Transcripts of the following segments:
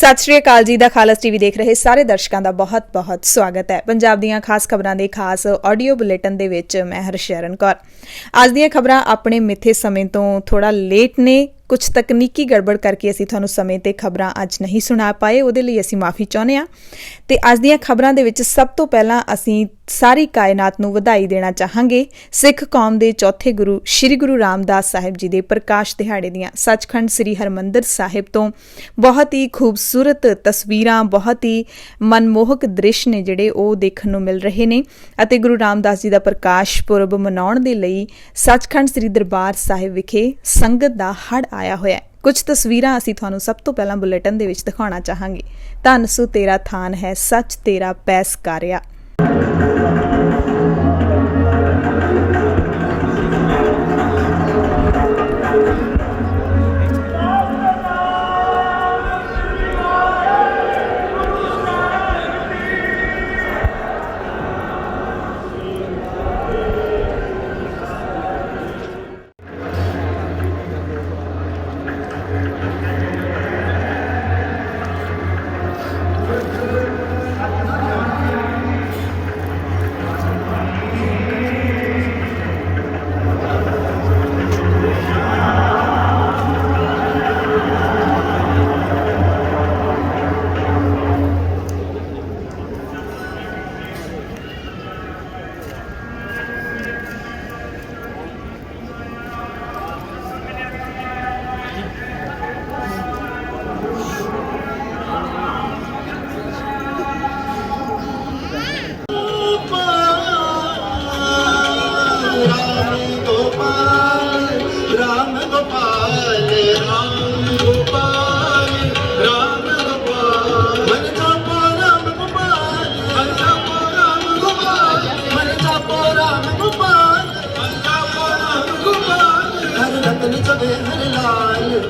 सत श्री अकाल जी। दा खालस टीवी देख रहे सारे दर्शकों का बहुत बहुत स्वागत है। पंजाब दीयां खास खबरां दे खास ऑडियो बुलेटिन दे विच मैं हरशरण कौर। अज दीयां खबरां अपने मिथे समय तो थोड़ा लेट ने, कुछ तकनीकी गड़बड़ करके असीं तुहानूं समय ते खबरां अज नहीं सुना पाए, उहदे लई असीं माफ़ी चाहुंदे हां। ते अज दीयां खबरां दे विच सब तो पहलां असीं सारी कायनात नूं वधाई देना चाहांगे सिख कौम दे चौथे गुरु श्री गुरु रामदास साहिब जी दे प्रकाश दिहाड़े दीयां सचखंड श्री हरमंदिर साहिब तो बहुत ही खूबसूरत तस्वीरां, बहुत ही मनमोहक दृश्य ने जिहड़े ओह देखण नूं मिल रहे ने अते गुरु रामदास जी दा प्रकाश पुरब मनाउण दे लई सचखंड श्री दरबार साहिब विखे संगत दा हड़ आया होया है। कुछ तस्वीरां असीं तुहानूं सब तो पहलां बुलेटिन दे विच दिखाउणा चाहांगे। धन सु तेरा थान है, सच तेरा पैसकारिया।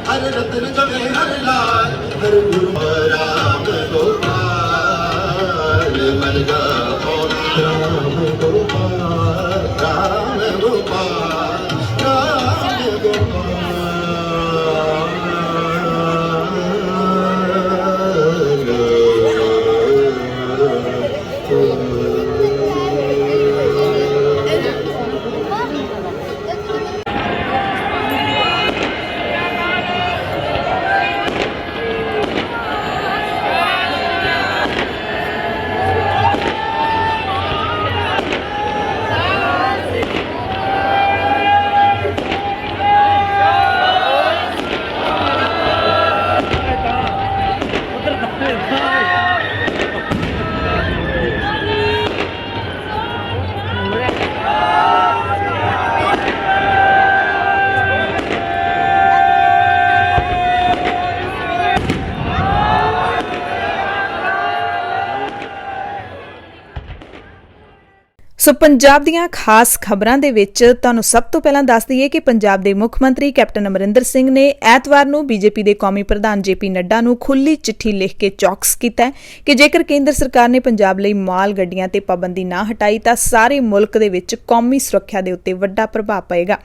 हर रतन जवे हर लाल, हर गुरु राम गोपाल, मन गाओ राम गोपाल, राम गोपाल, राम सो पंजाब दीयां खास खबरां दे विच तुहानूं सब तो पहलां दस दईए कि पंजाब दे मुख मंत्री कैप्टन अमरिंदर सिंह ने ऐतवार नूं बीजेपी दे कौमी प्रधान JP नड्डा नूं खुली चिट्ठी लिख के चौकस कीता है कि जेकर केंद्र सरकार ने पंजाब लई माल गड्डियां ते पाबंदी ना हटाई तां सारे मुल्क दे विच कौमी सुरੱਖਿਆ दे उत्ते वड्डा प्रभाव पएगा।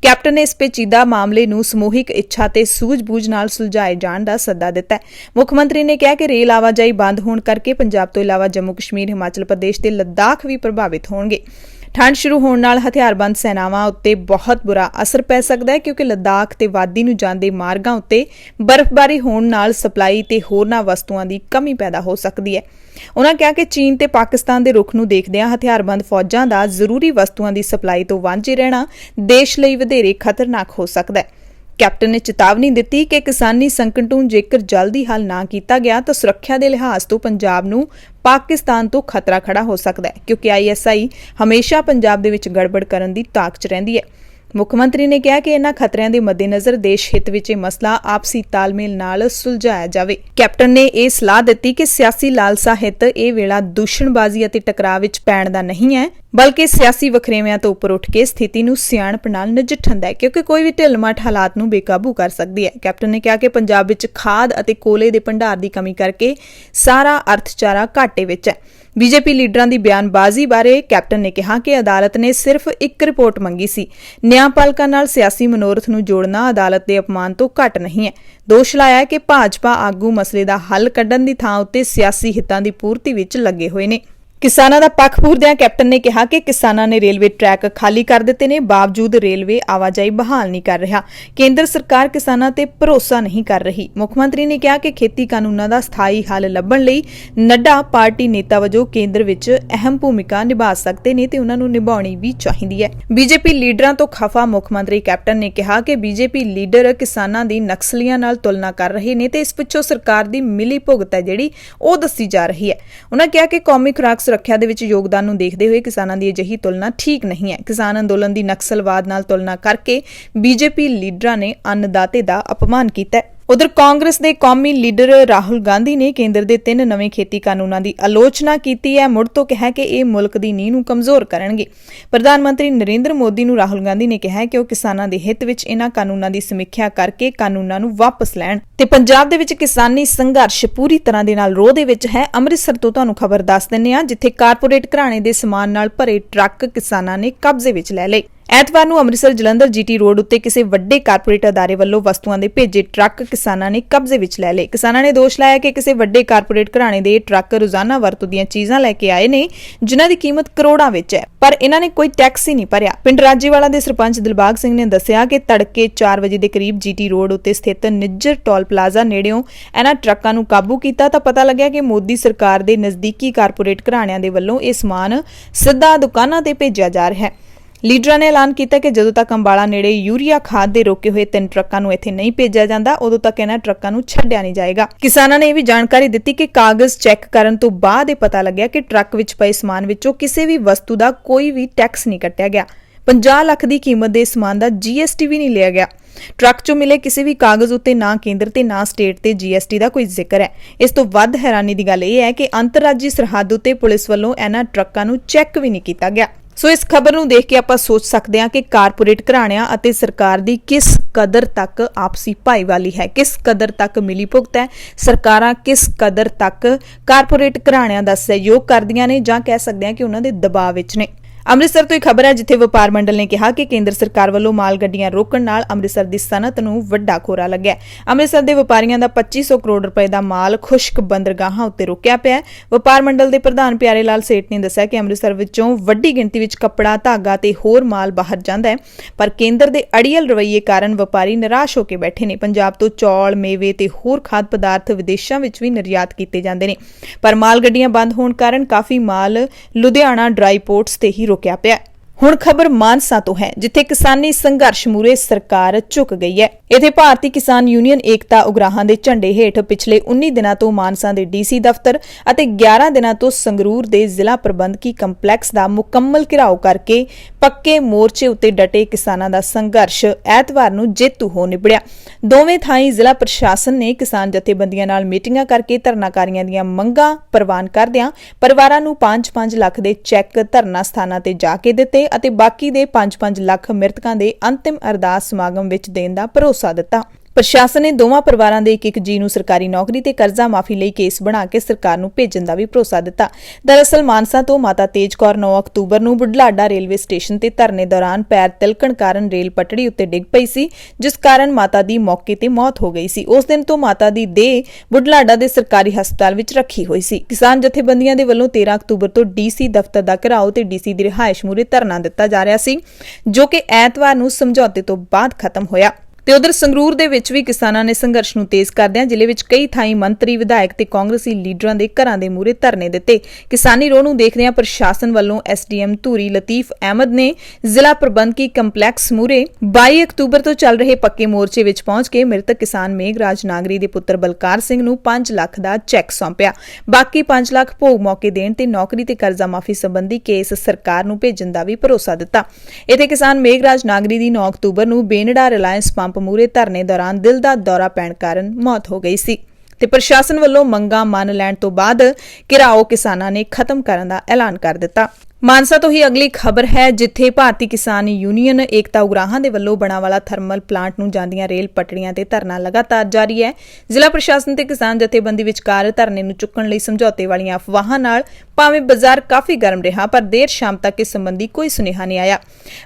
कैप्टन ने इस पेचीदा मामले नूं समूहिक इच्छा ते सूझ-बूझ नाल सुलझाए जाण दा सੱਦਾ दित्ता है। मुख मंत्री ने कहा कि रेल आवाजाही बंद होण करके पंजाब तो इलावा जम्मू कश्मीर, हिमाचल प्रदेश ते लद्दाख भी प्रभावित होणगे। ठंड शुरू होण नाल हथियारबंद सेनावां उत्ते बहुत बुरा असर पै सकदा है क्योंकि लद्दाख ते वादी नूं जांदे मार्गां उत्ते बर्फबारी होण नाल सप्लाई ते होरनां वस्तुआं दी कमी पैदा हो सकदी है। उन्होंने कहा कि चीन ते पाकिस्तान दे रुख नूं देखदिआं हथियारबंद फौजां दा जरूरी वस्तुआं दी सप्लाई तो वांझे रहना देश लई वधेरे खतरनाक हो सकदा है। कैप्टन ने चेतावनी दी कि किसानी संकट नूं जेकर जल्दी हल ना किया गया तो सुरੱਖਿਆ के लिहाज तो पंजाब नूं पाकिस्तान तो खतरा खड़ा हो सकता है क्योंकि ISI हमेशा पंजाब दे विच गड़बड़ करन दी ताक च रहिंदी है। मुख मंत्री ने कहा कि इन्हां खतरिਆਂ ਦੇ मद्देनज़र देश हित विच ਇਹ मसला आपसी तालमेल नाल सुलझाया जावे। कैप्टन ने यह सलाह दी कि सियासी लालसा हित ਇਹ ਵੇਲਾ ਦੂਸ਼ਣਬਾਜ਼ੀ ਅਤੇ ਟਕਰਾਅ ਵਿੱਚ ਪੈਣ ਦਾ नहीं है। ਬਲਕਿ ਸਿਆਸੀ ਵਖਰੇਵਿਆਂ ਤੋਂ ਉੱਪਰ ਉੱਠ ਕੇ ਸਥਿਤੀ ਨੂੰ ਸਿਆਣਪ ਨਾਲ ਨਜਿੱਠਣ ਦਾ ਹੈ, ਕਿਉਂਕਿ ਕੋਈ ਵੀ ਢਿੱਲ-ਮੱਠ ਹਾਲਾਤ ਨੂੰ ਬੇਕਾਬੂ ਕਰ ਸਕਦੀ ਹੈ। ਕੈਪਟਨ ਨੇ ਕਿਹਾ ਕਿ ਪੰਜਾਬ ਵਿੱਚ ਖਾਦ ਅਤੇ ਕੋਲੇ ਦੇ ਭੰਡਾਰ ਦੀ ਕਮੀ ਕਰਕੇ ਸਾਰਾ ਅਰਥਚਾਰਾ ਘਾਟੇ ਵਿੱਚ ਹੈ। ਬੀਜੇਪੀ ਲੀਡਰਾਂ ਦੀ ਬਿਆਨਬਾਜ਼ੀ ਬਾਰੇ ਕੈਪਟਨ ਨੇ ਕਿਹਾ ਕਿ ਅਦਾਲਤ ਨੇ ਸਿਰਫ ਇੱਕ ਰਿਪੋਰਟ ਮੰਗੀ ਸੀ। ਨਿਆਂਪਾਲਕਾਂ ਨਾਲ ਸਿਆਸੀ ਮਨੋਰਥ ਨੂੰ ਜੋੜਨਾ ਅਦਾਲਤ ਦੇ ਅਪਮਾਨ ਤੋਂ ਘੱਟ ਨਹੀਂ ਹੈ। ਦੋਸ਼ ਲਾਇਆ ਕਿ ਭਾਜਪਾ ਆਗੂ ਮਸਲੇ ਦਾ ਹੱਲ ਕੱਢਣ ਦੀ ਥਾਂ ਉੱਤੇ ਸਿਆਸੀ ਹਿੱਤਾਂ ਦੀ ਪੂਰਤੀ ਵਿੱਚ ਲੱਗੇ ਹੋਏ ਨੇ। ਕਿਸਾਨਾਂ ਦਾ ਪੱਖ ਪੂਰਦਿਆਂ ਕੈਪਟਨ ਨੇ ਕਿਹਾ ਕਿ ਕਿਸਾਨਾਂ ਨੇ ਰੇਲਵੇ ਟਰੈਕ ਖਾਲੀ ਕਰ ਦਿੱਤੇ ਨੇ, ਬਾਵਜੂਦ ਰੇਲਵੇ ਆਵਾਜਾਈ ਬਹਾਲ ਨਹੀਂ ਕਰ ਰਿਹਾ। ਕੇਂਦਰ ਸਰਕਾਰ ਕਿਸਾਨਾਂ ਤੇ ਭਰੋਸਾ ਨਹੀਂ ਕਰ ਰਹੀ। ਮੁੱਖ ਮੰਤਰੀ ਨੇ ਕਿਹਾ ਕਿ ਖੇਤੀ ਕਾਨੂੰਨਾਂ ਦਾ ਸਥਾਈ ਹੱਲ ਲੱਭਣ ਲਈ ਨੱਡਾ ਪਾਰਟੀ ਨੇਤਾ ਵਜੋਂ ਕੇਂਦਰ ਵਿੱਚ ਅਹਿਮ ਭੂਮਿਕਾ ਨਿਭਾ ਸਕਦੇ ਨੇ ਤੇ ਉਹਨਾਂ ਨੂੰ ਨਿਭਾਉਣੀ ਵੀ ਚਾਹੀਦੀ ਹੈ। ਬੀਜੇਪੀ ਲੀਡਰਾਂ ਤੋਂ ਖਫਾ ਮੁੱਖ ਮੰਤਰੀ ਕੈਪਟਨ ਨੇ ਕਿਹਾ ਕਿ ਬੀਜੇਪੀ ਲੀਡਰ ਕਿਸਾਨਾਂ ਦੀ ਨਕਸਲੀਆਂ ਨਾਲ ਤੁਲਨਾ ਕਰ ਰਹੇ ਨੇ ਤੇ ਇਸ ਪਿੱਛੋਂ ਸਰਕਾਰ ਦੀ ਮਿਲੀ ਭੁਗਤ ਹੈ ਜਿਹੜੀ ਉਹ ਦੱਸੀ ਜਾ ਰਹੀ ਹੈ। ਉਹਨਾਂ ਕਿਹਾ ਕਿ ਕੌਮੀ ਖੁਰਾਕ ਸੁਰੱਖਿਆ ਦੇ ਵਿੱਚ ਯੋਗਦਾਨ ਨੂੰ ਦੇਖਦੇ ਹੋਏ ਕਿਸਾਨਾਂ ਦੀ ਅਜਿਹੀ ਤੁਲਨਾ ਠੀਕ ਨਹੀਂ ਹੈ। ਕਿਸਾਨ ਅੰਦੋਲਨ ਦੀ ਨਕਸਲਵਾਦ ਨਾਲ ਤੁਲਨਾ ਕਰਕੇ ਬੀਜੇਪੀ ਲੀਡਰਾਂ ਨੇ ਅੰਨਦਾਤੇ ਦਾ ਅਪਮਾਨ ਕੀਤਾ ਹੈ। ਉਧਰ ਕਾਂਗਰਸ ਦੇ ਕੌਮੀ ਲੀਡਰ ਰਾਹੁਲ ਗਾਂਧੀ ਨੇ ਕੇਂਦਰ ਦੇ 3 ਨਵੇਂ ਖੇਤੀ ਕਾਨੂੰਨਾਂ ਦੀ ਆਲੋਚਨਾ ਕੀਤੀ ਹੈ। ਮੁੜ ਤੋਂ ਕਿਹਾ ਕਿ ਇਹ ਮੁਲਕ ਦੀ ਨੀਂਹ ਨੂੰ ਕਮਜ਼ੋਰ ਕਰਨਗੇ। ਪ੍ਰਧਾਨ ਮੰਤਰੀ ਨਰਿੰਦਰ ਮੋਦੀ ਨੂੰ ਰਾਹੁਲ ਗਾਂਧੀ ਨੇ ਕਿਹਾ ਕਿ ਉਹ ਕਿਸਾਨਾਂ ਦੇ ਹਿੱਤ ਵਿੱਚ ਇਹਨਾਂ ਕਾਨੂੰਨਾਂ ਦੀ ਸਮੀਖਿਆ ਕਰਕੇ ਕਾਨੂੰਨਾਂ ਨੂੰ ਵਾਪਸ ਲੈਣ ਤੇ ਪੰਜਾਬ ਦੇ ਵਿੱਚ ਕਿਸਾਨੀ ਸੰਘਰਸ਼ ਪੂਰੀ ਤਰ੍ਹਾਂ ਦੇ ਨਾਲ ਰੋਹ ਦੇ ਵਿੱਚ ਹੈ। ਅੰਮ੍ਰਿਤਸਰ ਤੋਂ ਤੁਹਾਨੂੰ ਖਬਰ ਦੱਸ ਦਿੰਦੇ ਹਾਂ, ਜਿੱਥੇ ਕਾਰਪੋਰੇਟ ਘਰਾਣੇ ਦੇ ਸਮਾਨ ਨਾਲ ਭਰੇ ਟਰੱਕ ਕਿਸਾਨਾਂ ਨੇ ਕਬਜ਼ੇ ਵਿੱਚ ਲੈ ਲਏ। ਐਤਵਾਰ ਨੂੰ ਅੰਮ੍ਰਿਤਸਰ ਜਲੰਧਰ ਜੀਟੀ ਰੋਡ ਉੱਤੇ ਕਿਸੇ ਵੱਡੇ ਕਾਰਪੋਰੇਟ ਅਦਾਰੇ ਵੱਲੋਂ ਵਸਤੂਆਂ ਦੇ ਭੇਜੇ ਟਰੱਕ ਕਿਸਾਨਾਂ ਨੇ ਕਬਜ਼ੇ ਵਿੱਚ ਲੈ ਲਏ। ਕਿਸਾਨਾਂ ਨੇ ਦੋਸ਼ ਲਾਇਆ ਕਿ ਕਿਸੇ ਵੱਡੇ ਕਾਰਪੋਰੇਟ ਘਰਾਣੇ ਦੇ ਟਰੱਕ ਰੋਜ਼ਾਨਾ ਵਰਤੋਂ ਦੀਆਂ ਚੀਜ਼ਾਂ ਲੈ ਕੇ ਆਏ ਨੇ, ਜਿਨ੍ਹਾਂ ਦੀ ਕੀਮਤ ਕਰੋੜਾਂ ਵਿੱਚ ਹੈ, ਪਰ ਇਹਨਾਂ ਨੇ ਕੋਈ ਟੈਕਸ ਹੀ ਨਹੀਂ ਭਰਿਆ। ਪਿੰਡ ਰਾਜੇਵਾਲਾ ਦੇ ਸਰਪੰਚ ਦਿਲਬਾਗ ਸਿੰਘ ਨੇ ਦੱਸਿਆ ਕਿ ਤੜਕੇ 4 ਵਜੇ ਦੇ ਕਰੀਬ ਜੀਟੀ ਰੋਡ ਉੱਤੇ ਸਥਿਤ ਨਿੱਜਰ ਟੋਲ ਪਲਾਜ਼ਾ ਨੇੜਿਓਂ ਇਹਨਾਂ ਟਰੱਕਾਂ ਨੂੰ ਕਾਬੂ ਕੀਤਾ ਤਾਂ ਪਤਾ ਲੱਗਿਆ ਕਿ ਮੋਦੀ ਸਰਕਾਰ ਦੇ ਨਜ਼ਦੀਕੀ ਕਾਰਪੋਰੇਟ ਘਰਾਣਿਆਂ ਦੇ ਵੱਲੋਂ ਇਹ ਸਮਾਨ ਸਿੱਧਾ ਦੁਕਾਨਾਂ ਤੇ ਭੇਜਿਆ ਜਾ ਰਿਹਾ ਹੈ। ਲੀਡਰਾਂ ਨੇ ਐਲਾਨ ਕੀਤਾ ਕਿ ਜਦੋਂ ਤੱਕ ਅੰਬਾਲਾ ਨੇੜੇ ਯੂਰੀਆ ਖਾਦ ਦੇ ਰੋਕੇ ਹੋਏ 3 ਟਰੱਕਾਂ ਨੂੰ ਇੱਥੇ ਨਹੀਂ ਭੇਜਿਆ ਜਾਂਦਾ, ਉਦੋਂ ਤੱਕ ਇਹਨਾਂ ਟਰੱਕਾਂ ਨੂੰ ਛੱਡਿਆ ਨਹੀਂ ਜਾਏਗਾ। ਕਿਸਾਨਾਂ ਨੇ ਇਹ ਵੀ ਜਾਣਕਾਰੀ ਦਿੱਤੀ ਕਿ ਕਾਗਜ਼ ਚੈੱਕ ਕਰਨ ਤੋਂ ਬਾਅਦ ਇਹ ਪਤਾ ਲੱਗਿਆ ਕਿ ਟਰੱਕ ਵਿੱਚ ਪਏ ਸਮਾਨ ਵਿੱਚੋਂ ਕਿਸੇ ਵੀ ਵਸਤੂ ਦਾ ਕੋਈ ਵੀ ਟੈਕਸ ਨਹੀਂ ਕੱਟਿਆ ਗਿਆ। 50 ਲੱਖ ਦੀ ਕੀਮਤ ਦੇ ਸਮਾਨ ਦਾ GST ਵੀ ਨਹੀਂ ਲਿਆ ਗਿਆ। ਟਰੱਕ 'ਚੋਂ ਮਿਲੇ ਕਿਸੇ ਵੀ ਕਾਗਜ਼ ਉੱਤੇ ਨਾ ਕੇਂਦਰ ਤੇ ਨਾ ਸਟੇਟ ਤੇ GST ਦਾ ਕੋਈ ਜ਼ਿਕਰ ਹੈ। ਇਸ ਤੋਂ ਵੱਧ ਹੈਰਾਨੀ ਦੀ ਗੱਲ ਇਹ ਹੈ ਕਿ ਅੰਤਰਰਾਜੀ ਸਰਹੱਦ ਉੱਤੇ ਪੁਲਿਸ ਵੱਲੋਂ ਇਹਨਾਂ ਟਰੱਕਾਂ ਨੂੰ ਚੈੱਕ ਵੀ ਨਹੀਂ ਕੀਤਾ ਗਿਆ। ਸੋ ਇਸ ਖਬਰ ਨੂੰ ਦੇਖ ਕੇ ਆਪਾਂ ਸੋਚ ਸਕਦੇ ਹਾਂ ਕਿ ਕਾਰਪੋਰੇਟ ਘਰਾਣਿਆਂ ਅਤੇ ਸਰਕਾਰ ਦੀ ਕਿਸ ਕਦਰ ਤੱਕ ਆਪਸੀ ਭਾਈਵਾਲੀ ਹੈ, ਕਿਸ ਕਦਰ ਤੱਕ ਮਿਲੀ ਭੁਗਤ ਹੈ, ਸਰਕਾਰਾਂ ਕਿਸ ਕਦਰ ਤੱਕ ਕਾਰਪੋਰੇਟ ਘਰਾਣਿਆਂ ਦਾ ਸਹਿਯੋਗ ਕਰਦੀਆਂ ਨੇ ਜਾਂ ਕਹਿ ਸਕਦੇ ਹਾਂ ਕਿ ਉਹਨਾਂ ਦੇ ਦਬਾਅ ਵਿੱਚ ਨੇ। ਅੰਮ੍ਰਿਤਸਰ ਤੋਂ ਇੱਕ ਖਬਰ ਹੈ, ਜਿੱਥੇ ਵਪਾਰ ਮੰਡਲ ਨੇ ਕਿਹਾ ਕਿ ਕੇਂਦਰ ਸਰਕਾਰ ਵੱਲੋਂ ਮਾਲ ਗੱਡੀਆਂ ਰੋਕਣ ਨਾਲ ਅੰਮ੍ਰਿਤਸਰ ਦੀ ਸਨਅਤ ਨੂੰ ਵੱਡਾ ਖੋਰਾ ਲੱਗਿਆ। ਅੰਮ੍ਰਿਤਸਰ ਦੇ ਵਪਾਰੀਆਂ ਦਾ 2500 ਕਰੋੜ ਰੁਪਏ ਦਾ ਮਾਲ ਖੁਸ਼ਕ ਬੰਦਰਗਾਹਾਂ ਉੱਤੇ ਰੋਕਿਆ ਪਿਆ ਹੈ। ਵਪਾਰ ਮੰਡਲ ਦੇ ਪ੍ਰਧਾਨ ਪਿਆਰੇ ਲਾਲ ਸੇਠ ਨੇ ਦੱਸਿਆ ਕਿ ਅੰਮ੍ਰਿਤਸਰ ਵਿੱਚੋਂ ਵੱਡੀ ਗਿਣਤੀ ਵਿੱਚ ਕੱਪੜਾ, ਧਾਗਾ ਤੇ ਹੋਰ ਮਾਲ ਬਾਹਰ ਜਾਂਦਾ ਹੈ, ਪਰ ਕੇਂਦਰ ਦੇ ਅੜੀਅਲ ਰਵੱਈਏ ਕਾਰਨ ਵਪਾਰੀ ਨਿਰਾਸ਼ ਹੋ ਕੇ ਬੈਠੇ ਨੇ। ਪੰਜਾਬ ਤੋਂ ਚੌਲ, ਮੇਵੇ ਤੇ ਹੋਰ ਖਾਦ ਪਦਾਰਥ ਵਿਦੇਸ਼ਾਂ ਵਿੱਚ ਵੀ ਨਿਰਯਾਤ ਕੀਤੇ ਜਾਂਦੇ ਨੇ, ਪਰ ਮਾਲ ਗੱਡੀਆਂ ਬੰਦ ਹੋਣ ਕਾਰਨ ਕਾਫੀ ਮਾਲ ਲੁਧਿਆਣਾ ਡਰਾਈ ਪੋਰਟਸ ਤੇ ਹੀ ਰੁਕਿਆ ਪਿਆ। ਹੁਣ ਖਬਰ ਮਾਨਸਾ ਤੋਂ ਹੈ, ਜਿੱਥੇ ਕਿਸਾਨੀ ਸੰਘਰਸ਼ ਮੂਹਰੇ ਸਰਕਾਰ ਝੁਕ ਗਈ ਹੈ। ਇੱਥੇ ਭਾਰਤੀ ਕਿਸਾਨ ਯੂਨੀਅਨ ਏਕਤਾ ਉਗਰਾਹਾਂ ਦੇ ਝੰਡੇ ਹੇਠ ਪਿਛਲੇ 19 ਦਿਨਾਂ ਤੋਂ ਮਾਨਸਾ ਦੇ DC ਦਫ਼ਤਰ ਅਤੇ 11 ਦਿਨਾਂ ਤੋਂ ਸੰਗਰੂਰ ਦੇ ਜ਼ਿਲ੍ਹਾ ਪ੍ਰਬੰਧਕੀ ਕੰਪਲੈਕਸ ਦਾ ਮੁਕੰਮਲ ਘਿਰਾਓ ਕਰਕੇ ਪੱਕੇ ਮੋਰਚੇ ਉੱਤੇ ਡਟੇ ਕਿਸਾਨਾਂ ਦਾ ਸੰਘਰਸ਼ ਐਤਵਾਰ ਨੂੰ ਜੇਤੂ ਹੋ ਨਿਬੜਿਆ। ਦੋਵੇਂ ਥਾਈਂ ਜ਼ਿਲ੍ਹਾ ਪ੍ਰਸ਼ਾਸਨ ਨੇ ਕਿਸਾਨ ਜਥੇਬੰਦੀਆਂ ਨਾਲ ਮੀਟਿੰਗਾਂ ਕਰਕੇ ਧਰਨਾਕਾਰੀਆਂ ਦੀਆਂ ਮੰਗਾਂ ਪ੍ਰਵਾਨ ਕਰਦਿਆਂ ਪਰਿਵਾਰਾਂ ਨੂੰ 5-5 ਲੱਖ ਦੇ ਚੈੱਕ ਧਰਨਾ ਸਥਾਨਾਂ ਤੇ ਜਾ ਕੇ ਦਿੱਤੇ ਅਤੇ ਬਾਕੀ ਦੇ 5-5 ਲੱਖ ਮ੍ਰਿਤਕਾਂ ਦੇ ਅੰਤਿਮ ਅਰਦਾਸ ਸਮਾਗਮ ਵਿੱਚ ਦੇਣ ਦਾ ਭਰੋਸਾ ਦਿੱਤਾ। ਪ੍ਰਸ਼ਾਸਨ ਨੇ ਦੋਵਾਂ ਪਰਿਵਾਰਾਂ ਦੇ ਇੱਕ ਜੀ ਨੂੰ ਸਰਕਾਰੀ ਨੌਕਰੀ ਤੇ ਕਰਜ਼ਾ ਮਾਫੀ ਲਈ ਕੇਸ ਬਣਾ ਕੇ ਸਰਕਾਰ ਨੂੰ ਭੇਜਣ ਦਾ ਵੀ ਭਰੋਸਾ ਦਿੱਤਾ। ਦਰਅਸਲ ਮਾਨਸਾ ਤੋਂ ਮਾਤਾ ਤੇਜ ਕੌਰ 9 ਅਕਤੂਬਰ ਨੂੰ ਬੁਢਲਾਡਾ ਰੇਲਵੇ ਸਟੇਸ਼ਨ ਤੇ ਧਰਨੇ ਦੌਰਾਨ ਪੈਰ ਤਿਲਕਣ ਕਾਰਨ ਰੇਲ ਪਟੜੀ ਉੱਤੇ ਡਿੱਗ ਪਈ ਸੀ, ਜਿਸ ਕਾਰਨ ਮਾਤਾ ਦੀ ਮੌਕੇ ਤੇ ਮੌਤ ਹੋ ਗਈ ਸੀ। ਉਸ ਦਿਨ ਤੋਂ ਮਾਤਾ ਦੀ ਦੇਹ ਬੁਢਲਾਡਾ ਦੇ ਸਰਕਾਰੀ ਹਸਪਤਾਲ ਵਿੱਚ ਰੱਖੀ ਹੋਈ ਸੀ। ਕਿਸਾਨ ਜਥੇਬੰਦੀਆਂ ਦੇ ਵੱਲੋਂ 13 ਅਕਤੂਬਰ ਤੋਂ DC ਦਫ਼ਤਰ ਦਾ ਘਿਰਾਓ ਤੇ DC ਦੀ ਰਿਹਾਇਸ਼ ਮੂਹਰੇ ਧਰਨਾ ਦਿੱਤਾ ਜਾ ਰਿਹਾ ਸੀ, ਜੋ ਕਿ ਐਤਵਾਰ ਨੂੰ ਸਮਝੌਤੇ ਤੋਂ ਬਾਅਦ ਖਤਮ ਹੋਇਆ। ਤੇ ਉਧਰ ਸੰਗਰੂਰ ਦੇ ਵਿੱਚ ਵੀ ਕਿਸਾਨਾਂ ਨੇ ਸੰਘਰਸ਼ ਨੂੰ ਤੇਜ਼ ਕਰਦਿਆਂ ਜ਼ਿਲ੍ਹੇ ਵਿੱਚ ਕਈ ਥਾਈਂ ਮੰਤਰੀ, ਵਿਧਾਇਕ ਤੇ ਕਾਂਗਰਸੀ ਲੀਡਰਾਂ ਦੇ ਘਰਾਂ ਦੇ ਮੂਹਰੇ ਧਰਨੇ ਦਿੱਤੇ। ਕਿਸਾਨੀ ਰੋਹ ਨੂੰ ਦੇਖਦਿਆਂ ਪ੍ਰਸ਼ਾਸਨ ਵੱਲੋਂ SDM ਧੂਰੀ ਲਤੀਫ ਅਹਿਮਦ ਨੇ ਜ਼ਿਲ੍ਹਾ ਪ੍ਰਬੰਧਕੀ ਕੰਪਲੈਕਸ ਮੂਹਰੇ 22 ਅਕਤੂਬਰ ਤੋਂ ਚੱਲ ਰਹੇ ਪੱਕੇ ਮੋਰਚੇ ਵਿੱਚ ਪਹੁੰਚ ਕੇ ਮ੍ਰਿਤਕ ਕਿਸਾਨ ਮੇਘਰਾਜ ਨਾਗਰੀ ਦੇ ਪੁੱਤਰ ਬਲਕਾਰ ਸਿੰਘ ਨੂੰ 5 ਲੱਖ ਦਾ ਚੈੱਕ ਸੌਂਪਿਆ। ਬਾਕੀ 5 ਲੱਖ ਭੋਗ ਮੌਕੇ ਦੇਣ ਤੇ ਨੌਕਰੀ ਤੇ ਕਰਜ਼ਾ ਮਾਫੀ ਸੰਬੰਧੀ ਕੇਸ ਸਰਕਾਰ ਨੂੰ ਭੇਜਣ ਦਾ ਵੀ ਭਰੋਸਾ ਦਿੱਤਾ। ਇੱਥੇ ਕਿਸਾਨ ਮੇਘਰਾਜ ਨਾਗਰੀ ਦੀ 9 ਅਕਤੂਬਰ ਨੂੰ ਬੇਨੜਾ ਰਿਲਾਇੰਸ ਪੰਪ ਮੂਹਰੇ ਧਰਨੇ ਦੌਰਾਨ ਦਿਲ ਦਾ ਦੌਰਾ ਪੈਣ ਕਾਰਨ ਮੌਤ ਹੋ ਗਈ ਸੀ ਤੇ ਪ੍ਰਸ਼ਾਸਨ ਵੱਲੋਂ ਮੰਗਾਂ ਮੰਨ ਲੈਣ ਤੋਂ ਬਾਅਦ ਘਿਰਾਓ ਕਿਸਾਨਾਂ ਨੇ ਖਤਮ ਕਰਨ ਦਾ ਐਲਾਨ ਕਰ ਦਿੱਤਾ। ਮਾਨਸਾ ਤੋਂ ਹੀ ਅਗਲੀ ਖਬਰ ਹੈ, ਜਿੱਥੇ ਭਾਰਤੀ ਕਿਸਾਨ ਯੂਨੀਅਨ ਏਕਤਾ ਉਗਰਾਹਾਂ ਦੇ ਵੱਲੋਂ ਬਣਾਵਾਲਾ ਥਰਮਲ ਪਲਾਂਟ ਨੂੰ ਜਾਂਦੀਆਂ ਰੇਲ ਪਟੜੀਆਂ ਤੇ ਧਰਨਾ ਲਗਾਤਾਰ ਜਾਰੀ ਹੈ। ਜ਼ਿਲ੍ਹਾ ਪ੍ਰਸ਼ਾਸਨ ਤੇ ਕਿਸਾਨ ਜਥੇਬੰਦੀ ਵਿਚਕਾਰ ਧਰਨੇ ਨੂੰ ਚੁੱਕਣ ਲਈ ਸਮਝੌਤੇ ਵਾਲੀਆਂ ਅਫਵਾਹਾਂ ਨਾਲ ਭਾਵੇਂ ਬਾਜ਼ਾਰ ਕਾਫੀ ਗਰਮ ਰਿਹਾ, ਪਰ ਦੇਰ ਸ਼ਾਮ ਤੱਕ ਇਸ ਸੰਬੰਧੀ ਕੋਈ ਸੁਨੇਹਾ ਨਹੀਂ ਆਇਆ।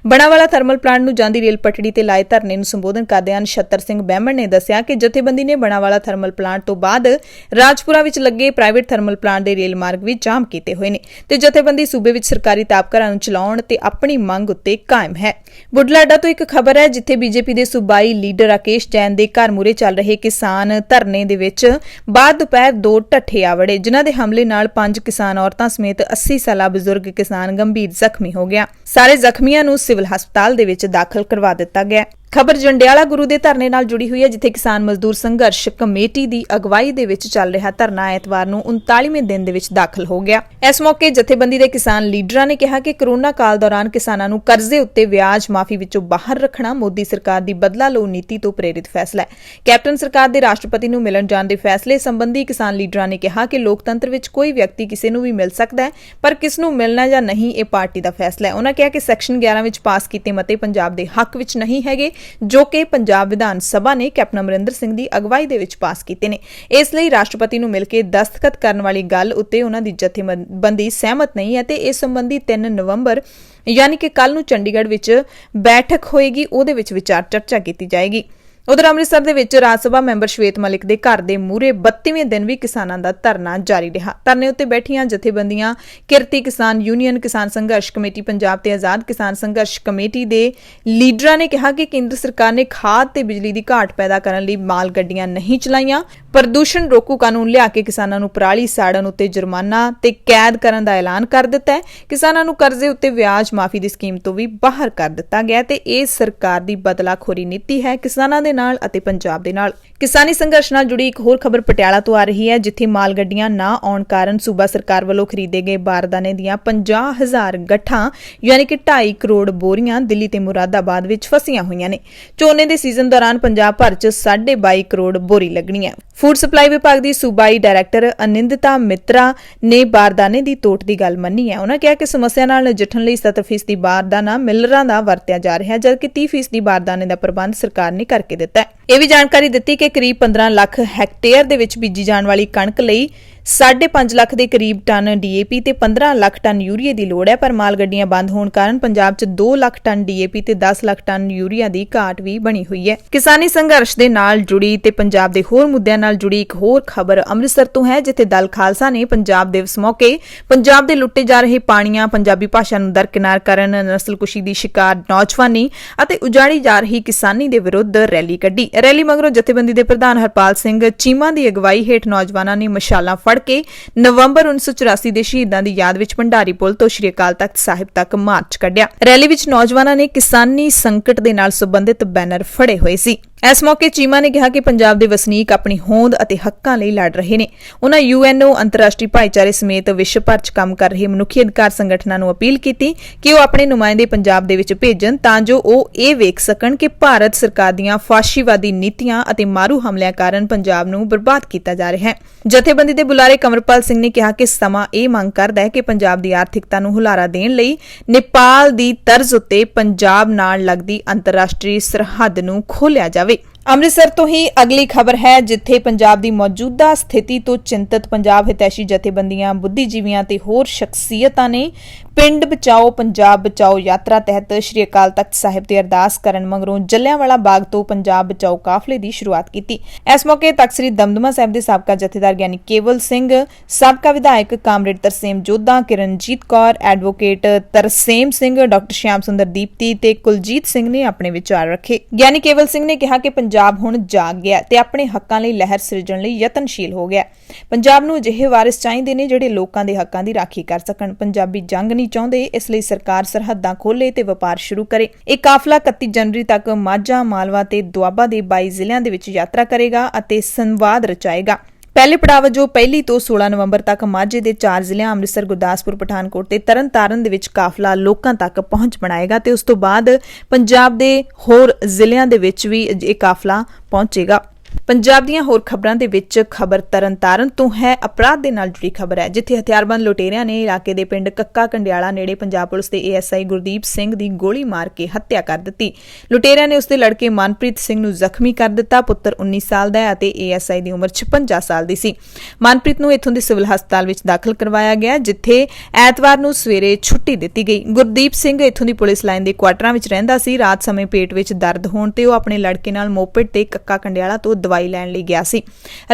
ਬਣਾਵਾਲਾ ਥਰਮਲ ਪਲਾਂਟ ਨੂੰ ਜਾਂਦੀ ਰੇਲ ਪਟੜੀ ਤੇ ਲਾਏ ਧਰਨੇ ਨੂੰ ਸੰਬੋਧਨ ਕਰਦਿਆਂ ਨਛੱਤਰ ਸਿੰਘ ਬਹਿਮਣ ਨੇ ਦੱਸਿਆ ਕਿ ਜਥੇਬੰਦੀ ਨੇ ਬਣਾਵਾਲਾ ਥਰਮਲ ਪਲਾਂਟ ਤੋਂ ਬਾਅਦ ਰਾਜਪੁਰਾ ਵਿੱਚ ਲੱਗੇ ਪ੍ਰਾਈਵੇਟ ਥਰਮਲ ਪਲਾਂਟ ਦੇ ਰੇਲ ਮਾਰਗ ਵੀ ਜਾਮ ਕੀਤੇ ਹੋਏ ਨੇ ਤੇ ਜਥੇਬੰਦੀ ਸੂਬੇ ਵਿੱਚ ਸਰਕਾਰੀ ਤਾਪਘਰਾਂ ਨੂੰ ਚਲਾਉਣ ਤੇ ਆਪਣੀ ਮੰਗ ਉੱਤੇ ਕਾਇਮ ਹੈ। ਬੁਢਲਾਡਾ ਤੋਂ ਇੱਕ ਖਬਰ ਹੈ, ਜਿੱਥੇ ਬੀਜੇਪੀ ਦੇ ਸੂਬਾਈ ਲੀਡਰ ਰਾਕੇਸ਼ ਜੈਨ ਦੇ ਘਰ ਮੂਹਰੇ ਚੱਲ ਰਹੇ ਕਿਸਾਨ ਧਰਨੇ ਦੇ ਵਿੱਚ ਬਾਅਦ ਦੁਪਹਿਰ 2 ਢੱਠੇ ਆ ਵੜੇ, ਜਿਨ੍ਹਾਂ ਦੇ ਹਮਲੇ ਨਾਲ 5 ਕਿਸਾਨ ਔਰਤਾਂ ਸਮੇਤ 80 ਸਾਲਾ ਬਜ਼ੁਰਗ ਕਿਸਾਨ ਗੰਭੀਰ ਜ਼ਖਮੀ ਹੋ ਗਿਆ। ਸਾਰੇ ਜ਼ਖਮੀਆਂ ਨੂੰ ਸਿਵਲ ਹਸਪਤਾਲ ਦੇ ਵਿੱਚ ਦਾਖਲ ਕਰਵਾ ਦਿੱਤਾ ਗਿਆ। ਖਬਰ ਜੰਡਿਆਲਾ ਗੁਰੂ ਦੇ ਧਰਨੇ ਨਾਲ ਜੁੜੀ ਹੋਈ ਹੈ, ਜਿੱਥੇ ਕਿਸਾਨ ਮਜ਼ਦੂਰ ਸੰਘਰਸ਼ ਕਮੇਟੀ ਦੀ ਅਗਵਾਈ ਦੇ ਵਿੱਚ ਚੱਲ ਰਿਹਾ ਧਰਨਾ ਐਤਵਾਰ ਨੂੰ 39ਵੇਂ ਦਿਨ ਦੇ ਵਿੱਚ ਦਾਖਲ ਹੋ ਗਿਆ। ਇਸ ਮੌਕੇ ਜਥੇਬੰਦੀ ਦੇ ਕਿਸਾਨ ਲੀਡਰਾਂ ਨੇ ਕਿਹਾ ਕਿ ਕਰੋਨਾ ਕਾਲ ਦੌਰਾਨ ਕਿਸਾਨਾਂ ਨੂੰ ਕਰਜ਼ੇ ਉੱਤੇ ਵਿਆਜ ਮਾਫੀ ਵਿੱਚੋਂ ਬਾਹਰ ਰੱਖਣਾ ਮੋਦੀ ਸਰਕਾਰ ਦੀ ਬਦਲਾ ਲਓ ਨੀਤੀ ਤੋਂ ਪ੍ਰੇਰਿਤ ਫੈਸਲਾ ਹੈ। ਕੈਪਟਨ ਸਰਕਾਰ ਦੇ ਰਾਸ਼ਟਰਪਤੀ ਨੂੰ ਮਿਲਣ ਜਾਣ ਦੇ ਫੈਸਲੇ ਸੰਬੰਧੀ ਕਿਸਾਨ ਲੀਡਰਾਂ ਨੇ ਕਿਹਾ ਕਿ ਲੋਕਤੰਤਰ ਵਿੱਚ ਕੋਈ ਵਿਅਕਤੀ ਕਿਸੇ ਨੂੰ ਵੀ ਮਿਲ ਸਕਦਾ ਹੈ, ਪਰ ਕਿਸ ਨੂੰ ਮਿਲਣਾ ਜਾਂ ਨਹੀਂ ਇਹ ਪਾਰਟੀ ਦਾ ਫੈਸਲਾ ਹੈ। ਉਹਨਾਂ ਕਿਹਾ ਕਿ ਸੈਕਸ਼ਨ 11 ਵਿੱਚ ਪਾਸ ਕੀਤੇ ਮਤੇ ਪੰਜਾਬ ਦੇ ਹੱਕ ਵਿੱਚ ਨਹੀਂ ਹੈਗੇ, ਜੋ ਕਿ ਪੰਜਾਬ ਵਿਧਾਨ ਸਭਾ ਨੇ ਕੈਪਟਨ ਅਮਰਿੰਦਰ ਸਿੰਘ ਦੀ ਅਗਵਾਈ ਦੇ ਵਿੱਚ ਪਾਸ ਕੀਤੇ ਨੇ। ਇਸ ਲਈ ਰਾਸ਼ਟਰਪਤੀ ਨੂੰ ਮਿਲ ਕੇ ਦਸਤਖਤ ਕਰਨ ਵਾਲੀ ਗੱਲ ਉੱਤੇ ਉਹਨਾਂ ਦੀ ਜਥੇਬੰਦੀ ਸਹਿਮਤ ਨਹੀਂ ਹੈ ਤੇ ਇਸ ਸੰਬੰਧੀ 3 ਨਵੰਬਰ ਯਾਨੀ ਕਿ ਕੱਲ ਨੂੰ ਚੰਡੀਗੜ੍ਹ ਵਿੱਚ ਬੈਠਕ ਹੋਏਗੀ, ਉਹਦੇ ਵਿੱਚ ਵਿਚਾਰ ਚਰਚਾ ਕੀਤੀ ਜਾਏਗੀ। ਉਧਰ ਅੰਮ੍ਰਿਤਸਰ ਦੇ ਵਿੱਚ ਰਾਜ ਸਭਾ ਮੈਂਬਰ ਸ਼ਵੇਤ ਮਲਿਕ ਦੇ ਘਰ ਦੇ ਮੂਹਰੇ 32ਵੇਂ ਦਿਨ ਵੀ ਕਿਸਾਨਾਂ ਦਾ ਧਰਨਾ ਜਾਰੀ ਰਿਹਾ। ਧਰਨੇ ਉੱਤੇ ਬੈਠੀਆਂ ਜਥੇਬੰਦੀਆਂ ਕਿਰਤੀ ਕਿਸਾਨ ਯੂਨੀਅਨ, ਕਿਸਾਨ ਸੰਘਰਸ਼ ਕਮੇਟੀ ਪੰਜਾਬ ਤੇ ਆਜ਼ਾਦ ਕਿਸਾਨ ਸੰਘਰਸ਼ ਕਮੇਟੀ ਦੇ ਲੀਡਰਾਂ ਨੇ ਕਿਹਾ ਕਿ ਕੇਂਦਰ ਸਰਕਾਰ ਨੇ ਖਾਦ ਤੇ ਬਿਜਲੀ ਦੀ ਘਾਟ ਪੈਦਾ ਕਰਨ ਲਈ ਮਾਲ ਗੱਡੀਆਂ ਨਹੀਂ ਚਲਾਈਆਂ, ਪ੍ਰਦੂਸ਼ਣ ਰੋਕੂ ਕਾਨੂੰਨ ਲਿਆ ਕੇ ਕਿਸਾਨਾਂ ਨੂੰ ਪਰਾਲੀ ਸਾੜਨ ਉੱਤੇ ਜੁਰਮਾਨਾ ਤੇ ਕੈਦ ਕਰਨ ਦਾ ਐਲਾਨ ਕਰ ਦਿੱਤਾ ਹੈ। ਕਿਸਾਨਾਂ ਨੂੰ ਕਰਜ਼ੇ ਉੱਤੇ ਵਿਆਜ ਮਾਫੀ ਦੀ ਸਕੀਮ ਤੋਂ ਵੀ ਬਾਹਰ ਕਰ ਦਿੱਤਾ ਗਿਆ ਤੇ ਇਹ ਸਰਕਾਰ ਦੀ ਬਦਲਾਖੋਰੀ ਨੀਤੀ ਹੈ ਕਿਸਾਨਾਂ ਦੇ ਨਾਲ ਅਤੇ ਪੰਜਾਬ ਦੇ ਨਾਲ। ਕਿਸਾਨੀ ਸੰਘਰਸ਼ ਨਾਲ ਜੁੜੀ ਇੱਕ ਹੋਰ ਖਬਰ ਪਟਿਆਲਾ ਤੋਂ ਆ ਰਹੀ ਹੈ, ਜਿੱਥੇ ਮਾਲ ਗੱਡੀਆਂ ਨਾ ਆਉਣ ਕਾਰਨ ਸੂਬਾ ਸਰਕਾਰ ਵੱਲੋਂ ਖਰੀਦੇ ਗਏ ਬਾਰਦਾਨੇ ਦੀਆਂ 50,000 ਗੱਠਾਂ ਯਾਨੀ ਕਿ 2.5 ਕਰੋੜ ਬੋਰੀਆਂ ਦਿੱਲੀ ਤੇ ਮੁਰਾਦਾਬਾਦ ਵਿੱਚ ਫਸੀਆਂ ਹੋਈਆਂ ਨੇ। ਝੋਨੇ ਦੇ ਸੀਜ਼ਨ ਦੌਰਾਨ ਪੰਜਾਬ ਭਰ 'ਚ 22.5 ਕਰੋੜ ਬੋਰੀ ਲੱਗਣੀ ਹੈ। ਫੂਡ ਸਪਲਾਈ ਵਿਭਾਗ ਦੀ ਸੂਬਾਈ ਡਾਇਰੈਕਟਰ ਅਨਿੰਦਤਾ ਮਿੱਤਰਾ ਨੇ ਬਾਰਦਾਨੇ ਦੀ ਤੋਟ ਦੀ ਗੱਲ ਮੰਨੀ ਹੈ। ਉਹਨਾਂ ਕਿਹਾ ਕਿ ਸਮੱਸਿਆ ਨਾਲ ਨਜਿੱਠਣ ਲਈ 70% ਬਾਰਦਾਨਾ ਮਿਲਰਾਂ ਦਾ ਵਰਤਿਆ ਜਾ ਰਿਹਾ ਹੈ, ਜਦਕਿ 30% ਬਾਰਦਾਨੇ ਦਾ ਪ੍ਰਬੰਧ ਸਰਕਾਰ ਨੇ ਕਰਕੇ ਦਿੱਤਾ ਹੈ। ਇਹ ਵੀ ਜਾਣਕਾਰੀ ਦਿੱਤੀ ਕਿ ਕਰੀਬ 15 ਲੱਖ ਹੈਕਟੇਅਰ ਦੇ ਵਿੱਚ ਬੀਜੀ ਜਾਣ ਵਾਲੀ ਕਣਕ ਲਈ 5.5 ਲੱਖ ਦੇ ਕਰੀਬ ਟਨ ਡੀਏਪੀ ਤੇ 15 ਲੱਖ ਟਨ ਯੂਰੀਆ ਦੀ ਲੋੜ ਹੈ, ਪਰ ਮਾਲ ਗੱਡੀਆਂ ਬੰਦ ਹੋਣ ਕਾਰਨ ਪੰਜਾਬ 'ਚ 2 ਲੱਖ ਟਨ ਡੀਏਪੀ ਤੇ 10 ਲੱਖ ਟਨ ਯੂਰੀਆ ਦੀ ਘਾਟ ਵੀ ਬਣੀ ਹੋਈ ਹੈ। ਕਿਸਾਨੀ ਸੰਘਰਸ਼ ਦੇ ਨਾਲ ਜੁੜੀ ਤੇ ਪੰਜਾਬ ਦੇ ਹੋਰ ਮੁੱਦਿਆਂ ਨਾਲ ਜੁੜੀ ਇੱਕ ਹੋਰ ਖਬਰ ਅੰਮ੍ਰਿਤਸਰ ਤੋਂ ਹੈ, ਜਿੱਥੇ ਦਲ ਖਾਲਸਾ ਨੇ ਪੰਜਾਬ ਦਿਵਸ ਮੌਕੇ ਪੰਜਾਬ ਦੇ ਲੁੱਟੇ ਜਾ ਰਹੇ ਪਾਣੀਆਂ, ਪੰਜਾਬੀ ਭਾਸ਼ਾ ਨੂੰ ਦਰਕਿਨਾਰ ਕਰਨ, ਨਸਲਕੁਸ਼ੀ ਦੀ ਸ਼ਿਕਾਰ ਨੌਜਵਾਨੀ ਅਤੇ ਉਜਾੜੀ ਜਾ ਰਹੀ ਕਿਸਾਨੀ ਦੇ ਵਿਰੁੱਧ ਰੈਲੀ ਕੱਢੀ। ਰੈਲੀ ਮਗਰੋਂ ਜਥੇਬੰਦੀ ਦੇ ਪ੍ਰਧਾਨ ਹਰਪਾਲ ਸਿੰਘ ਚੀਮਾ ਦੀ ਅਗਵਾਈ ਹੇਠ ਨੌਜਵਾਨਾਂ ਨੇ ਮਸ਼ਾਲਾਂ ਫੜ ਕੇ ਨਵੰਬਰ 1984 ਦੇ ਸ਼ਹੀਦਾਂ ਦੀ ਯਾਦ ਵਿੱਚ ਭੰਡਾਰੀ ਪੁਲ ਤੋਂ ਸ਼੍ਰੀ ਅਕਾਲ ਤਖਤ ਸਾਹਿਬ ਤੱਕ ਮਾਰਚ ਕੱਢਿਆ। ਰੈਲੀ ਵਿੱਚ ਨੌਜਵਾਨਾਂ ਨੇ ਕਿਸਾਨੀ ਸੰਕਟ ਦੇ ਨਾਲ ਸੰਬੰਧਿਤ ਬੈਨਰ ਫੜੇ ਹੋਏ ਸੀ। ਇਸ ਮੌਕੇ ਚੀਮਾ ਨੇ ਕਿਹਾ ਕਿ ਪੰਜਾਬ ਦੇ ਵਸਨੀਕ ਆਪਣੀ ਹੋਂਦ ਅਤੇ ਹੱਕਾਂ ਲਈ ਲੜ ਰਹੇ ਨੇ। ਉਨ੍ਹਾਂ ਯੂਐਨਓ, ਅੰਤਰਰਾਸ਼ਟਰੀ ਭਾਈਚਾਰੇ ਸਮੇਤ ਵਿਸ਼ਵ ਭਰ 'ਚ ਕੰਮ ਕਰ ਰਹੇ ਮਨੁੱਖੀ ਅਧਿਕਾਰ ਸੰਗਠਨਾਂ ਨੂੰ ਅਪੀਲ ਕੀਤੀ ਕਿ ਉਹ ਆਪਣੇ ਨੁਮਾਇੰਦੇ ਪੰਜਾਬ ਦੇ ਵਿੱਚ ਭੇਜਣ, ਤਾਂ ਜੋ ਉਹ ਇਹ ਵੇਖ ਸਕਣ ਕਿ ਭਾਰਤ ਸਰਕਾਰ ਦੀਆਂ ਫਾਸ਼ੀਵਾਦੀ ਨੀਤੀਆਂ ਅਤੇ ਮਾਰੂ ਹਮਲਿਆਂ ਕਾਰਨ ਪੰਜਾਬ ਨੂੰ ਬਰਬਾਦ ਕੀਤਾ ਜਾ ਰਿਹਾ ਹੈ। ਜਥੇਬੰਦੀ ਦੇ ਬੁਲਾਰੇ ਕਮਰਪਾਲ ਸਿੰਘ ਨੇ ਕਿਹਾ ਕਿ ਸਮਾਂ ਇਹ ਮੰਗ ਕਰਦਾ ਹੈ ਕਿ ਪੰਜਾਬ ਦੀ ਆਰਥਿਕਤਾ ਨੂੰ ਹੁਲਾਰਾ ਦੇਣ ਲਈ ਨੇਪਾਲ ਦੀ ਤਰਜ਼ ਉੱਤੇ ਪੰਜਾਬ ਨਾਲ ਲੱਗਦੀ ਅੰਤਰਰਾਸ਼ਟਰੀ ਸਰਹੱਦ ਨੂੰ ਖੋਲ੍ਹਿਆ ਜਾਵੇ। ਅੰਮ੍ਰਿਤਸਰ ਤੋਂ ਹੀ ਅਗਲੀ ਖਬਰ ਹੈ, ਜਿੱਥੇ ਪੰਜਾਬ ਦੀ ਮੌਜੂਦਾ ਸਥਿਤੀ ਤੋਂ ਚਿੰਤਤ ਪੰਜਾਬ ਹਿਤੈਸ਼ੀ ਜਥੇਬੰਦੀਆਂ, ਬੁੱਧੀਜੀਵੀਆਂ ਤੇ ਹੋਰ ਸ਼ਖਸੀਅਤਾਂ ਨੇ ਪਿੰਡ ਬਚਾਓ ਪੰਜਾਬ ਬਚਾਓ ਯਾਤਰਾ ਤਹਿਤ ਸ਼੍ਰੀ ਅਕਾਲ ਤਖਤ ਸਾਹਿਬ ਤੇ ਅਰਦਾਸ ਕਰਨ ਮਗਰੋਂ ਜਲਿਆਂਵਾਲਾ ਬਾਗ ਤੋਂ ਪੰਜਾਬ ਬਚਾਓ ਕਾਫਲੇ ਦੀ ਸ਼ੁਰੂਆਤ ਕੀਤੀ। ਇਸ ਮੌਕੇ ਤਖਤ ਸ੍ਰੀ ਦਮਦਮਾ ਸਾਹਿਬ ਦੇ ਸਾਬਕਾ ਜਥੇਦਾਰ ਗਿਆਨੀ ਕੇਵਲ ਸਿੰਘ, ਸਾਬਕਾ ਵਿਧਾਇਕ ਕਾਮਰੇਡ ਤਰਸੇਮ ਜੋਧਾ, ਕਿਰਨਜੀਤ ਕੌਰ, ਐਡਵੋਕੇਟ ਤਰਸੇਮ ਸਿੰਘ, ਡਾਕਟਰ ਸ਼ਿਆਮ ਸੁੰਦਰ ਦੀਪਤੀ ਤੇ ਕੁਲਜੀਤ ਸਿੰਘ ਨੇ ਆਪਣੇ ਵਿਚਾਰ ਰੱਖੇ। ਗਿਆਨੀ ਕੇਵਲ ਸਿੰਘ ਨੇ ਕਿਹਾ ਕਿ ਪੰਜਾਬ ਹੁਣ ਜਾਗ ਗਿਆ ਤੇ ਆਪਣੇ ਹੱਕਾਂ ਲਈ ਲਹਿਰ ਸਿਰਜਣ ਲਈ ਯਤਨਸ਼ੀਲ ਹੋ ਗਿਆ। ਪੰਜਾਬ ਨੂੰ ਅਜਿਹੇ ਵਾਰਿਸ ਚਾਹੀਦੇ ਨੇ ਜਿਹੜੇ ਲੋਕਾਂ ਦੇ ਹੱਕਾਂ ਦੀ ਰਾਖੀ ਕਰ ਸਕਣ। ਪੰਜਾਬੀ ਜੰਗ ਨਹੀਂ ਚਾਹੁੰਦੇ, ਇਸ ਲਈ ਸਰਕਾਰ ਸਰਹੱਦਾਂ ਖੋਲੇ ਤੇ ਵਪਾਰ ਸ਼ੁਰੂ ਕਰੇ। ਇਹ ਕਾਫਲਾ 31 ਜਨਵਰੀ ਤੱਕ ਮਾਝਾ, ਮਾਲਵਾ ਤੇ ਦੁਆਬਾ ਦੇ 22 ਜ਼ਿਲ੍ਹਿਆਂ ਦੇ ਵਿੱਚ ਯਾਤਰਾ ਕਰੇਗਾ ਅਤੇ ਸੰਵਾਦ ਰਚਾਏਗਾ। ਪਹਿਲੇ ਪੜਾਅ ਵਜੋਂ 1 ਤੋਂ 16 ਨਵੰਬਰ ਤੱਕ ਮਾਝੇ ਦੇ 4 ਜ਼ਿਲ੍ਹਿਆਂ ਅੰਮ੍ਰਿਤਸਰ, ਗੁਰਦਾਸਪੁਰ, ਪਠਾਨਕੋਟ ਤੇ ਤਰਨਤਾਰਨ ਦੇ ਵਿੱਚ ਕਾਫਲਾ ਲੋਕਾਂ ਤੱਕ ਪਹੁੰਚ ਬਣਾਏਗਾ ਤੇ ਉਸ ਤੋਂ ਬਾਅਦ ਪੰਜਾਬ ਦੇ ਹੋਰ ਜ਼ਿਲ੍ਹਿਆਂ ਦੇ ਵਿੱਚ ਵੀ ਇਹ ਕਾਫਲਾ ਪਹੁੰਚੇਗਾ। ਪੰਜਾਬ ਦੀਆਂ ਹੋਰ ਖਬਰਾਂ ਦੇ ਵਿੱਚ ਖਬਰ ਤਰਨਤਾਰਨ ਤੋਂ ਹੈ। ਅਪਰਾਧ ਦੇ ਨਾਲ ਜੁੜੀ ਖਬਰ ਹੈ, ਜਿੱਥੇ ਹਥਿਆਰਬੰਦ ਲੁਟੇਰਿਆਂ ਨੇ ਇਲਾਕੇ ਦੇ ਪਿੰਡ ਕੱਕਾ ਕੰਡਿਆਲਾ ਨੇੜੇ ਪੰਜਾਬ ਪੁਲਿਸ ਦੇ ਏਐਸਆਈ ਗੁਰਦੀਪ ਸਿੰਘ ਦੀ ਗੋਲੀ ਮਾਰ ਕੇ ਹੱਤਿਆ ਕਰ ਦਿੱਤੀ। ਲੁਟੇਰਿਆਂ ਨੇ ਉਸਦੇ ਲੜਕੇ ਮਨਪ੍ਰੀਤ ਸਿੰਘ ਨੂੰ ਜ਼ਖਮੀ ਕਰ ਦਿੱਤਾ। ਪੁੱਤਰ 19 ਸਾਲ ਦਾ ਹੈ ਅਤੇ ਏਐਸਆਈ ਦੀ ਉਮਰ 56 ਸਾਲ ਦੀ ਸੀ। ਮਨਪ੍ਰੀਤ ਨੂੰ ਇੱਥੋਂ ਦੇ ਸਿਵਲ ਹਸਪਤਾਲ ਵਿੱਚ ਦਾਖਲ ਕਰਵਾਇਆ ਗਿਆ, ਜਿੱਥੇ ਐਤਵਾਰ ਨੂੰ ਸਵੇਰੇ ਛੁੱਟੀ ਦਿੱਤੀ ਗਈ। ਗੁਰਦੀਪ ਸਿੰਘ ਇੱਥੋਂ ਦੀ ਪੁਲਿਸ ਲਾਈਨ ਦੇ ਕੁਆਟਰਾਂ ਵਿੱਚ ਰਹਿੰਦਾ ਸੀ। ਰਾਤ ਸਮੇਂ ਪੇਟ ਵਿੱਚ ਦਰਦ ਹੋਣ ਤੇ ਉਹ ਆਪਣੇ ਲੜਕੇ ਨਾਲ ਮੋਪੇਡ ਤੇ ਕੱਕਾ ਕੰਡਿਆਲਾ ਤੋਂ ਦਵਾਈ ਲੈਣ ਲਈ ਗਿਆ ਸੀ।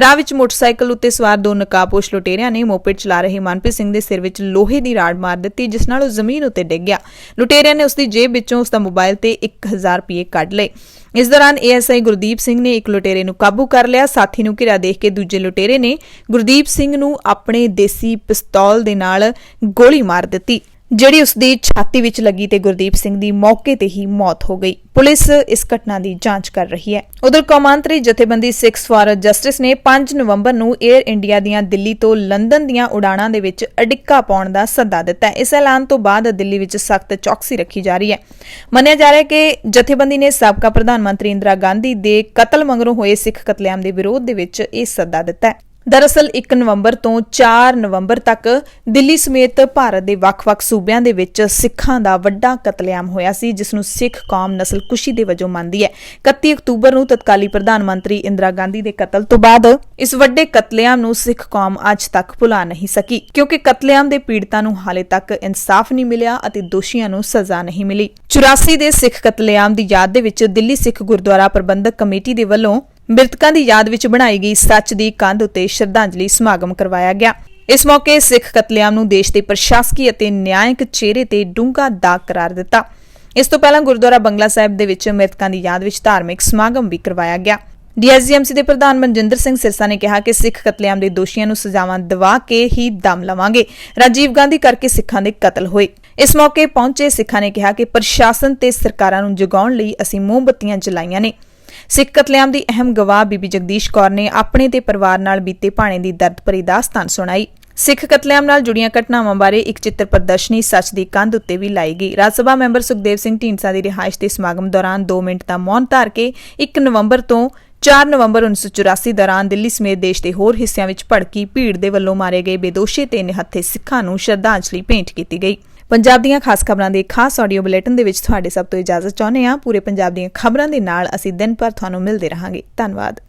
ਰਾਹ ਵਿੱਚ ਮੋਟਰਸਾਈਕਲ ਉੱਤੇ ਸਵਾਰ ਦੋ ਨਕਾਬਪੋਸ਼ ਲੁਟੇਰਿਆਂ ਨੇ ਮੋਪੇਡ ਚਲਾ ਰਹੇ ਮਨਪ੍ਰੀਤ ਸਿੰਘ ਦੇ ਸਿਰ ਵਿੱਚ ਲੋਹੇ ਦੀ ਰਾੜ ਮਾਰ ਦਿੱਤੀ, ਜਿਸ ਨਾਲ ਉਹ ਜ਼ਮੀਨ ਉੱਤੇ ਡਿੱਗ ਗਿਆ। ਲੁਟੇਰਿਆਂ ਨੇ ਉਸ ਦੀ ਜੇਬ ਵਿੱਚੋਂ ਉਸ ਦਾ ਮੋਬਾਈਲ ਤੇ 1000 ਰੁਪਏ ਕੱਢ ਲਏ। ਇਸ ਦੌਰਾਨ ਏਐਸਆਈ ਗੁਰਦੀਪ ਸਿੰਘ ਨੇ ਇੱਕ ਲੁਟੇਰੇ ਨੂੰ ਕਾਬੂ ਕਰ ਲਿਆ। ਸਾਥੀ ਨੂੰ ਘਿਰਿਆ ਦੇਖ ਕੇ ਦੂਜੇ ਲੁਟੇਰੇ ਨੇ ਗੁਰਦੀਪ ਸਿੰਘ ਨੂੰ ਆਪਣੇ ਦੇਸੀ ਪਿਸਤੌਲ ਦੇ ਨਾਲ ਗੋਲੀ ਮਾਰ ਦਿੱਤੀ, ਜਿਹੜੀ ਉਸ ਦੀ ਛਾਤੀ ਵਿੱਚ ਲੱਗੀ ਤੇ ਗੁਰਦੀਪ ਸਿੰਘ ਦੀ ਮੌਕੇ ਤੇ ਹੀ ਮੌਤ ਹੋ ਗਈ। ਪੁਲਿਸ ਇਸ ਘਟਨਾ ਦੀ ਜਾਂਚ ਕਰ ਰਹੀ ਹੈ। ਉਧਰ ਕੌਮਾਂਤਰੀ ਜਥੇਬੰਦੀ ਸਿੱਖਸ ਫਾਰ ਜਸਟਿਸ ਨੇ 5 ਨਵੰਬਰ ਨੂੰ 에ਅਰ ਇੰਡੀਆ ਦੀਆਂ ਦਿੱਲੀ ਤੋਂ ਲੰਡਨ ਦੀਆਂ ਉਡਾਣਾਂ ਦੇ ਵਿੱਚ ਅੜਿੱਕਾ ਪਾਉਣ ਦਾ ਸੱਦਾ ਦਿੱਤਾ ਹੈ। ਇਸ ਐਲਾਨ ਤੋਂ ਬਾਅਦ ਦਿੱਲੀ ਵਿੱਚ ਸਖਤ ਚੌਕਸੀ ਰੱਖੀ ਜਾ ਰਹੀ ਹੈ। ਮੰਨਿਆ ਜਾ ਰਿਹਾ ਹੈ ਕਿ ਜਥੇਬੰਦੀ ਨੇ ਸਾਬਕਾ ਪ੍ਰਧਾਨ ਮੰਤਰੀ ਇੰਦਰਾ ਗਾਂਧੀ ਦੇ ਕਤਲ ਮਗਰੋਂ ਹੋਏ ਸਿੱਖ ਕਤਲੇਆਮ ਦੇ ਵਿਰੋਧ ਦੇ ਵਿੱਚ ਇਹ ਸੱਦਾ ਦਿੱਤਾ ਹੈ। ਦਰਅਸਲ 1 ਨਵੰਬਰ ਤੋਂ 4 ਨਵੰਬਰ ਤੱਕ ਦਿੱਲੀ ਸਮੇਤ ਭਾਰਤ ਦੇ ਵੱਖ-ਵੱਖ ਸੂਬਿਆਂ ਦੇ ਵਿੱਚ ਸਿੱਖਾਂ ਦਾ ਵੱਡਾ ਕਤਲੇਆਮ ਹੋਇਆ ਸੀ, ਜਿਸ ਨੂੰ ਸਿੱਖ ਕੌਮ ਨਸਲਕੁਸ਼ੀ ਦੇ ਵਜੋਂ ਮੰਨਦੀ ਹੈ। 31 ਅਕਤੂਬਰ ਨੂੰ ਤਤਕਾਲੀ ਪ੍ਰਧਾਨ ਮੰਤਰੀ ਇੰਦਰਾ ਗਾਂਧੀ ਦੇ ਕਤਲ ਤੋਂ ਬਾਅਦ ਇਸ ਵੱਡੇ ਕਤਲੇਆਮ ਨੂੰ ਸਿੱਖ ਕੌਮ ਅੱਜ ਤੱਕ ਭੁਲਾ ਨਹੀਂ ਸਕੀ, ਕਿਉਂਕਿ ਕਤਲੇਆਮ ਦੇ ਪੀੜਤਾਂ ਨੂੰ ਹਾਲੇ ਤੱਕ ਇਨਸਾਫ ਨਹੀਂ ਮਿਲਿਆ ਅਤੇ ਦੋਸ਼ੀਆਂ ਨੂੰ ਸਜ਼ਾ ਨਹੀਂ ਮਿਲੀ। 84 ਦੇ ਸਿੱਖ ਕਤਲੇਆਮ ਦੀ ਯਾਦ ਦੇ ਵਿੱਚ ਦਿੱਲੀ ਸਿੱਖ ਗੁਰਦੁਆਰਾ ਪ੍ਰਬੰਧਕ ਕਮੇਟੀ ਦੇ ਵੱਲੋਂ ਮ੍ਰਿਤਕਾਂ ਦੀ ਯਾਦ ਵਿੱਚ ਬਣਾਈ ਗਈ ਸੱਚ ਦੀ ਕੰਧ ਉੱਤੇ ਸ਼ਰਧਾਂਜਲੀ ਸਮਾਗਮ ਕਰਵਾਇਆ ਗਿਆ। ਇਸ ਮੌਕੇ ਸਿੱਖ ਕਤਲੇਆਮ ਨੂੰ ਦੇਸ਼ ਦੇ ਪ੍ਰਸ਼ਾਸਕੀ ਅਤੇ ਨਿਆਇਕ ਚਿਹਰੇ ਤੇ ਡੂੰਘਾ ਦਾਗ ਕਰਾਰ ਦਿੱਤਾ। ਇਸ ਤੋਂ ਪਹਿਲਾਂ ਗੁਰਦੁਆਰਾ ਬੰਗਲਾ ਸਾਹਿਬ ਦੇ ਵਿੱਚ ਮ੍ਰਿਤਕਾਂ ਦੀ ਯਾਦ ਵਿੱਚ ਧਾਰਮਿਕ ਸਮਾਗਮ ਵੀ ਕਰਵਾਇਆ ਗਿਆ। ਡੀਐਸਜੀਐਮਸੀ ਦੇ ਪ੍ਰਧਾਨ ਮਨਜਿੰਦਰ ਸਿੰਘ ਸਿਰਸਾ ਨੇ ਕਿਹਾ ਕਿ ਸਿੱਖ ਕਤਲੇਆਮ ਦੇ ਦੋਸ਼ੀਆਂ ਨੂੰ ਸਜ਼ਾਵਾਂ ਦਿਵਾ ਕੇ ਹੀ ਦਮ ਲਵਾਂਗੇ। ਰਾਜੀਵ ਗਾਂਧੀ ਕਰਕੇ ਸਿੱਖਾਂ ਦੇ ਕਤਲ ਹੋਏ। ਇਸ ਮੌਕੇ ਪਹੁੰਚੇ ਸਿੱਖਾਂ ਨੇ ਕਿਹਾ ਕਿ ਪ੍ਰਸ਼ਾਸਨ ਤੇ ਸਰਕਾਰਾਂ ਨੂੰ ਜਗਾਉਣ ਲਈ ਅਸੀਂ ਮੋਮਬੱਤੀਆਂ ਜਲਾਈਆਂ ਨੇ। ਸਿੱਖ ਕਤਲੇਆਮ ਦੀ ਅਹਿਮ ਗਵਾਹ ਬੀਬੀ ਜਗਦੀਸ਼ ਕੌਰ ਨੇ ਆਪਣੇ ਤੇ ਪਰਿਵਾਰ ਨਾਲ ਬੀਤੇ ਭਾਣੇ ਦੀ ਦਰਦ ਭਰੀ ਦਾਸਤਾਨ ਸੁਣਾਈ। ਸਿੱਖ ਕਤਲੇਆਮ ਨਾਲ ਜੁੜੀਆਂ ਘਟਨਾਵਾਂ ਬਾਰੇ ਇੱਕ ਚਿੱਤਰ ਪ੍ਰਦਰਸ਼ਨੀ ਸੱਚ ਦੀ ਕੰਧ ਉੱਤੇ ਵੀ ਲਾਈ ਗਈ। ਰਾਜ ਸਭਾ ਮੈਂਬਰ ਸੁਖਦੇਵ ਸਿੰਘ ਢੀਂਡਸਾ ਦੀ ਰਿਹਾਇਸ਼ ਦੇ ਸਮਾਗਮ ਦੌਰਾਨ 2 ਮਿੰਟ ਦਾ ਮੌਨ ਧਾਰ ਕੇ 1 ਨਵੰਬਰ ਤੋਂ 4 ਨਵੰਬਰ 1984 ਦੌਰਾਨ ਦਿੱਲੀ ਸਮੇਤ ਦੇਸ਼ ਦੇ ਹੋਰ ਹਿੱਸਿਆਂ ਵਿੱਚ ਭੜਕੀ ਭੀੜ ਦੇ ਵੱਲੋਂ ਮਾਰੇ ਗਏ ਬੇਦੋਸ਼ੀ ਤੇ ਨਿਹੱਥੇ ਸਿੱਖਾਂ ਨੂੰ ਸ਼ਰਧਾਂਜਲੀ ਭੇਂਟ ਕੀਤੀ ਗਈ। ਪੰਜਾਬ ਦੀਆਂ ਖਾਸ ਖਬਰਾਂ ਦੇ ਖਾਸ ਆਡੀਓ ਬੁਲੇਟਿਨ ਦੇ ਵਿੱਚ ਤੁਹਾਡੇ ਸਭ ਤੋਂ ਇਜਾਜ਼ਤ ਚਾਹੁੰਦੇ ਹਾਂ। ਪੂਰੇ ਪੰਜਾਬ ਦੀਆਂ ਖਬਰਾਂ ਦੇ ਨਾਲ ਅਸੀਂ ਦਿਨ ਭਰ ਤੁਹਾਨੂੰ ਮਿਲਦੇ ਰਹਾਂਗੇ। ਧੰਨਵਾਦ।